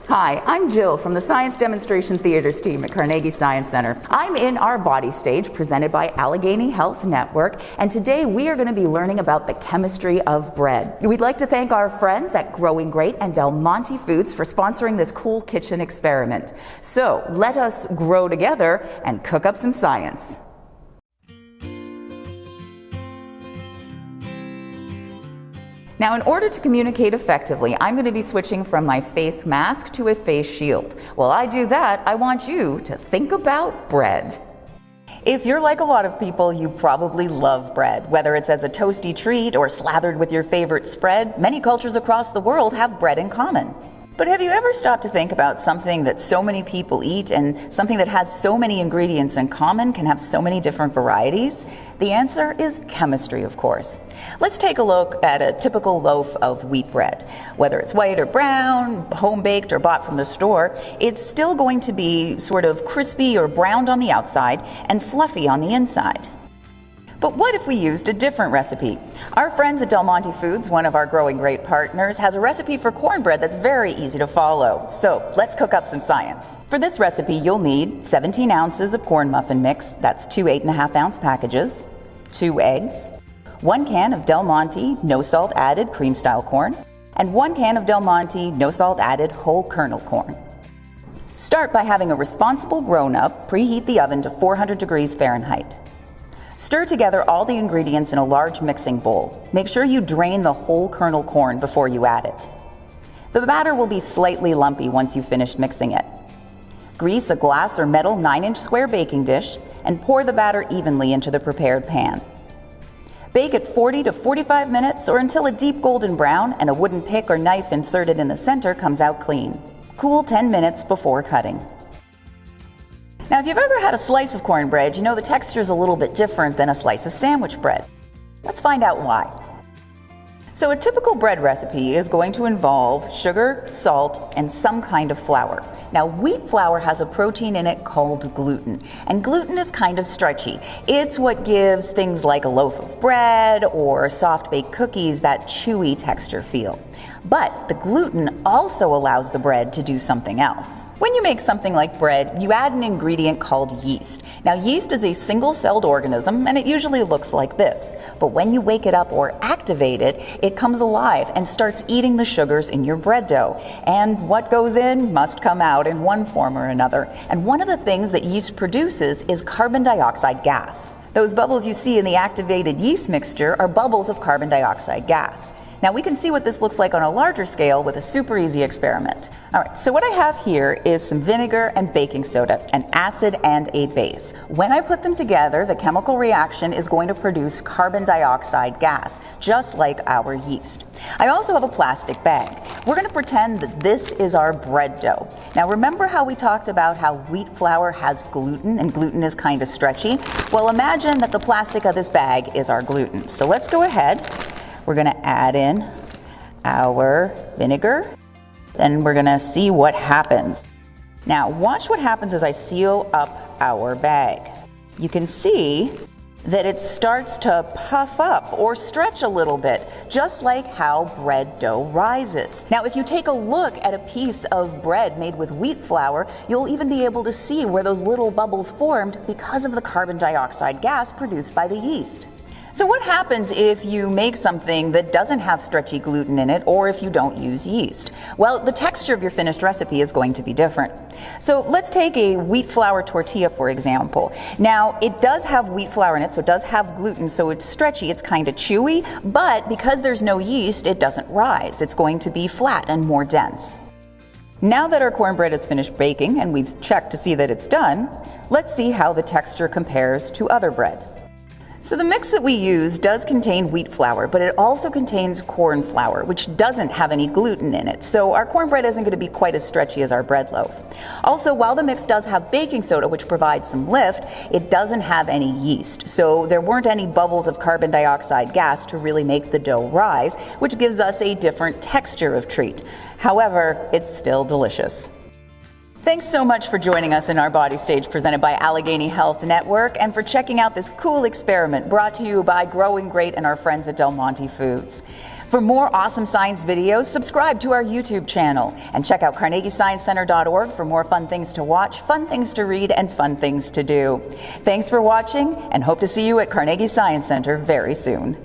Hi, I'm Jill from the Science Demonstration Theaters team at Carnegie Science Center. I'm in our body stage presented by Allegheny Health Network, and today we are going to be learning about the chemistry of bread. We'd like to thank our friends at Growing Great and Monte Foods for sponsoring this cool kitchen experiment. So let us grow together and cook up some science. Now, in order to communicate effectively, I'm going to be switching from my face mask to a face shield. While I do that, I want you to think about bread. If you're like a lot of people, you probably love bread. Whether it's as a toasty treat or slathered with your favorite spread, many cultures across the world have bread in common. But have you ever stopped to think about something that so many people eat and something that has so many ingredients in common can have so many different varieties? The answer is chemistry, of course. Let's take a look at a typical loaf of wheat bread. Whether it's white or brown, home-baked or bought from the store, it's still going to be sort of crispy or browned on the outside and fluffy on the inside. But what if we used a different recipe? Our friends at Monte Foods, one of our Growing Great partners, has a recipe for cornbread that's very easy to follow. So let's cook up some science. For this recipe, you'll need 17 ounces of corn muffin mix, that's 2 8.5-ounce packages, 2 eggs, 1 can of Del Monte no salt added cream style corn, and 1 can of Del Monte no salt added whole kernel corn. Start by having a responsible grown-up preheat the oven to 400 degrees Fahrenheit. Stir together all the ingredients in a large mixing bowl. Make sure you drain the whole kernel corn before you add it. The batter will be slightly lumpy once you've finished mixing it. Grease a glass or metal 9-inch square baking dish and pour the batter evenly into the prepared pan. Bake at 40 to 45 minutes or until a deep golden brown and a wooden pick or knife inserted in the center comes out clean. Cool 10 minutes before cutting. Now, if you've ever had a slice of cornbread, you know the texture is a little bit different than a slice of sandwich bread. Let's find out why. So a typical bread recipe is going to involve sugar, salt, and some kind of flour. Now, wheat flour has a protein in it called gluten, and gluten is kind of stretchy. It's what gives things like a loaf of bread or soft-baked cookies that chewy texture feel. But the gluten also allows the bread to do something else. When you make something like bread, you add an ingredient called yeast. Now, yeast is a single-celled organism, and it usually looks like this. But when you wake it up or activate it, it comes alive and starts eating the sugars in your bread dough. And what goes in must come out in one form or another. And one of the things that yeast produces is carbon dioxide gas. Those bubbles you see in the activated yeast mixture are bubbles of carbon dioxide gas. Now, we can see what this looks like on a larger scale with a super easy experiment. All right, so what I have here is some vinegar and baking soda, an acid and a base. When I put them together, the chemical reaction is going to produce carbon dioxide gas, just like our yeast. I also have a plastic bag. We're going to pretend that this is our bread dough. Now, remember how we talked about how wheat flour has gluten and gluten is kind of stretchy? Well, imagine that the plastic of this bag is our gluten. So let's go ahead. We're going to add in our vinegar, then we're going to see what happens. Now, watch what happens as I seal up our bag. You can see that it starts to puff up or stretch a little bit, just like how bread dough rises. Now, if you take a look at a piece of bread made with wheat flour, you'll even be able to see where those little bubbles formed because of the carbon dioxide gas produced by the yeast. So what happens if you make something that doesn't have stretchy gluten in it, or if you don't use yeast? Well, the texture of your finished recipe is going to be different. So let's take a wheat flour tortilla, for example. Now, it does have wheat flour in it, so it does have gluten, so it's stretchy, it's kind of chewy, but because there's no yeast, it doesn't rise. It's going to be flat and more dense. Now that our cornbread is finished baking, and we've checked to see that it's done, let's see how the texture compares to other bread. So the mix that we use does contain wheat flour, but it also contains corn flour, which doesn't have any gluten in it. So our cornbread isn't going to be quite as stretchy as our bread loaf. Also, while the mix does have baking soda, which provides some lift, it doesn't have any yeast. So there weren't any bubbles of carbon dioxide gas to really make the dough rise, which gives us a different texture of treat. However, it's still delicious. Thanks so much for joining us in our body stage presented by Allegheny Health Network and for checking out this cool experiment brought to you by Growing Great and our friends at Monte Foods. For more awesome science videos, subscribe to our YouTube channel and check out carnegiesciencecenter.org for more fun things to watch, fun things to read, and fun things to do. Thanks for watching, and hope to see you at Carnegie Science Center very soon.